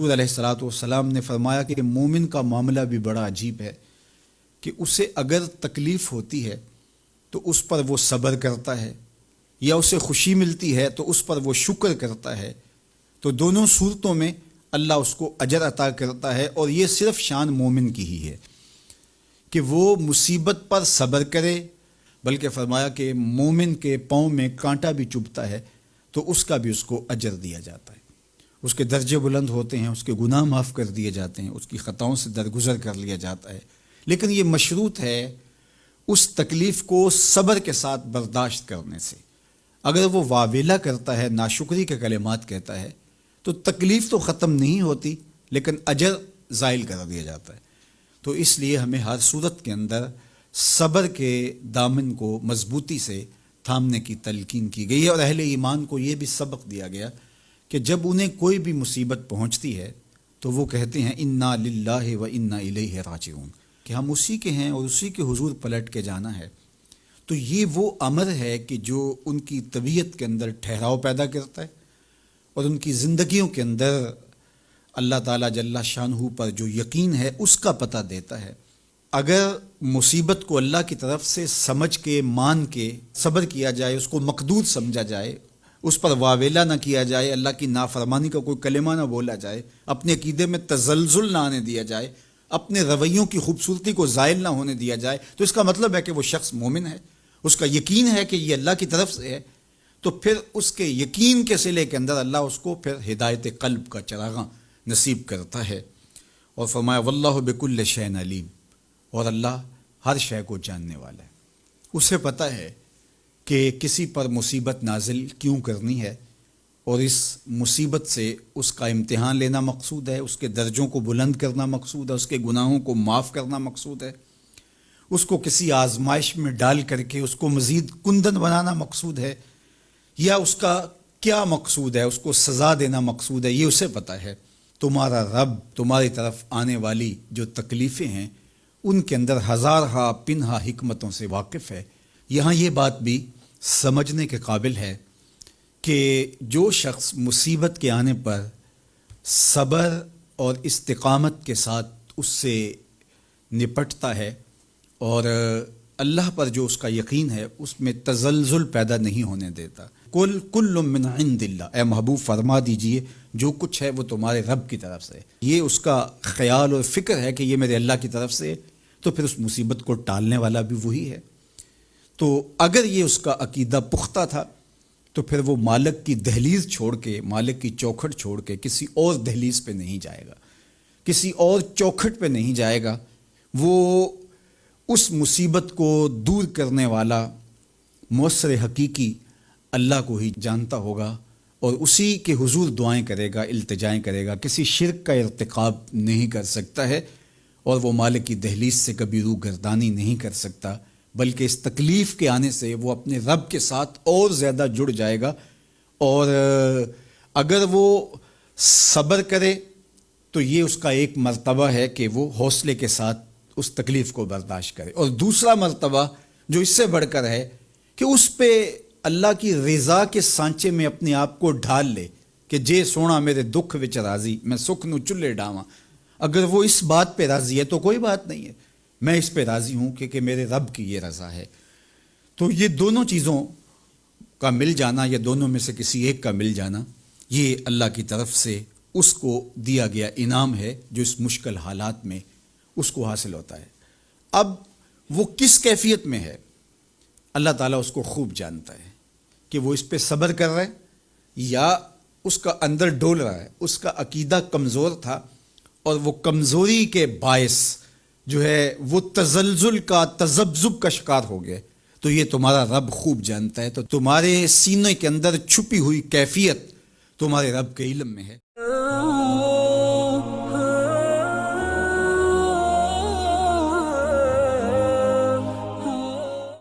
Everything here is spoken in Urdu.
حضور علیہ الصلوۃ والسلام نے فرمایا کہ مومن کا معاملہ بھی بڑا عجیب ہے کہ اسے اگر تکلیف ہوتی ہے تو اس پر وہ صبر کرتا ہے، یا اسے خوشی ملتی ہے تو اس پر وہ شکر کرتا ہے، تو دونوں صورتوں میں اللہ اس کو اجر عطا کرتا ہے۔ اور یہ صرف شان مومن کی ہی ہے کہ وہ مصیبت پر صبر کرے، بلکہ فرمایا کہ مومن کے پاؤں میں کانٹا بھی چبھتا ہے تو اس کا بھی اس کو اجر دیا جاتا ہے، اس کے درجے بلند ہوتے ہیں، اس کے گناہ معاف کر دیے جاتے ہیں، اس کی خطاؤں سے درگزر کر لیا جاتا ہے۔ لیکن یہ مشروط ہے اس تکلیف کو صبر کے ساتھ برداشت کرنے سے۔ اگر وہ واویلا کرتا ہے، ناشکری کے کلمات کہتا ہے، تو تکلیف تو ختم نہیں ہوتی لیکن اجر زائل کر دیا جاتا ہے۔ تو اس لیے ہمیں ہر صورت کے اندر صبر کے دامن کو مضبوطی سے تھامنے کی تلقین کی گئی ہے، اور اہل ایمان کو یہ بھی سبق دیا گیا کہ جب انہیں کوئی بھی مصیبت پہنچتی ہے تو وہ کہتے ہیں انا للہ و انا الیہ راجعون، کہ ہم اسی کے ہیں اور اسی کے حضور پلٹ کے جانا ہے۔ تو یہ وہ امر ہے کہ جو ان کی طبیعت کے اندر ٹھہراؤ پیدا کرتا ہے اور ان کی زندگیوں کے اندر اللہ تعالیٰ جل شانہ پر جو یقین ہے اس کا پتہ دیتا ہے۔ اگر مصیبت کو اللہ کی طرف سے سمجھ کے مان کے صبر کیا جائے، اس کو مقدور سمجھا جائے، اس پر واویلا نہ کیا جائے، اللہ کی نافرمانی کا کوئی کلمہ نہ بولا جائے، اپنے عقیدے میں تزلزل نہ آنے دیا جائے، اپنے رویوں کی خوبصورتی کو زائل نہ ہونے دیا جائے، تو اس کا مطلب ہے کہ وہ شخص مومن ہے، اس کا یقین ہے کہ یہ اللہ کی طرف سے ہے۔ تو پھر اس کے یقین کے صلے کے اندر اللہ اس کو پھر ہدایت قلب کا چراغاں نصیب کرتا ہے۔ اور فرمایا واللہ بکل شیء علیم، اور اللہ ہر شے کو جاننے والا ہے، اسے پتہ ہے کہ کسی پر مصیبت نازل کیوں کرنی ہے، اور اس مصیبت سے اس کا امتحان لینا مقصود ہے، اس کے درجوں کو بلند کرنا مقصود ہے، اس کے گناہوں کو معاف کرنا مقصود ہے، اس کو کسی آزمائش میں ڈال کر کے اس کو مزید کندن بنانا مقصود ہے، یا اس کا کیا مقصود ہے، اس کو سزا دینا مقصود ہے، یہ اسے پتہ ہے۔ تمہارا رب تمہاری طرف آنے والی جو تکلیفیں ہیں ان کے اندر ہزارہا پنہا حکمتوں سے واقف ہے۔ یہاں یہ بات بھی سمجھنے کے قابل ہے کہ جو شخص مصیبت کے آنے پر صبر اور استقامت کے ساتھ اس سے نپٹتا ہے اور اللہ پر جو اس کا یقین ہے اس میں تزلزل پیدا نہیں ہونے دیتا، کل من عند اللہ، اے محبوب فرما دیجئے جو کچھ ہے وہ تمہارے رب کی طرف سے، یہ اس کا خیال اور فکر ہے کہ یہ میرے اللہ کی طرف سے، تو پھر اس مصیبت کو ٹالنے والا بھی وہی ہے۔ تو اگر یہ اس کا عقیدہ پختہ تھا تو پھر وہ مالک کی دہلیز چھوڑ کے، مالک کی چوکھٹ چھوڑ کے کسی اور دہلیز پہ نہیں جائے گا، کسی اور چوکھٹ پہ نہیں جائے گا، وہ اس مصیبت کو دور کرنے والا مؤثر حقیقی اللہ کو ہی جانتا ہوگا اور اسی کے حضور دعائیں کرے گا، التجائیں کرے گا، کسی شرک کا ارتکاب نہیں کر سکتا ہے، اور وہ مالک کی دہلیز سے کبھی روح گردانی نہیں کر سکتا، بلکہ اس تکلیف کے آنے سے وہ اپنے رب کے ساتھ اور زیادہ جڑ جائے گا۔ اور اگر وہ صبر کرے تو یہ اس کا ایک مرتبہ ہے کہ وہ حوصلے کے ساتھ اس تکلیف کو برداشت کرے، اور دوسرا مرتبہ جو اس سے بڑھ کر ہے کہ اس پہ اللہ کی رضا کے سانچے میں اپنے آپ کو ڈھال لے کہ جے سونا میرے دکھ وچ راضی، میں سکھ نو چلے ڈاواں۔ اگر وہ اس بات پہ راضی ہے تو کوئی بات نہیں ہے، میں اس پہ راضی ہوں کہ میرے رب کی یہ رضا ہے۔ تو یہ دونوں چیزوں کا مل جانا، یا دونوں میں سے کسی ایک کا مل جانا، یہ اللہ کی طرف سے اس کو دیا گیا انعام ہے جو اس مشکل حالات میں اس کو حاصل ہوتا ہے۔ اب وہ کس کیفیت میں ہے اللہ تعالیٰ اس کو خوب جانتا ہے کہ وہ اس پہ صبر کر رہا ہے یا اس کا اندر ڈول رہا ہے، اس کا عقیدہ کمزور تھا اور وہ کمزوری کے باعث جو ہے وہ تزلزل کا، تذبذب کا شکار ہو گئے، تو یہ تمہارا رب خوب جانتا ہے۔ تو تمہارے سینے کے اندر چھپی ہوئی کیفیت تمہارے رب کے علم میں ہے۔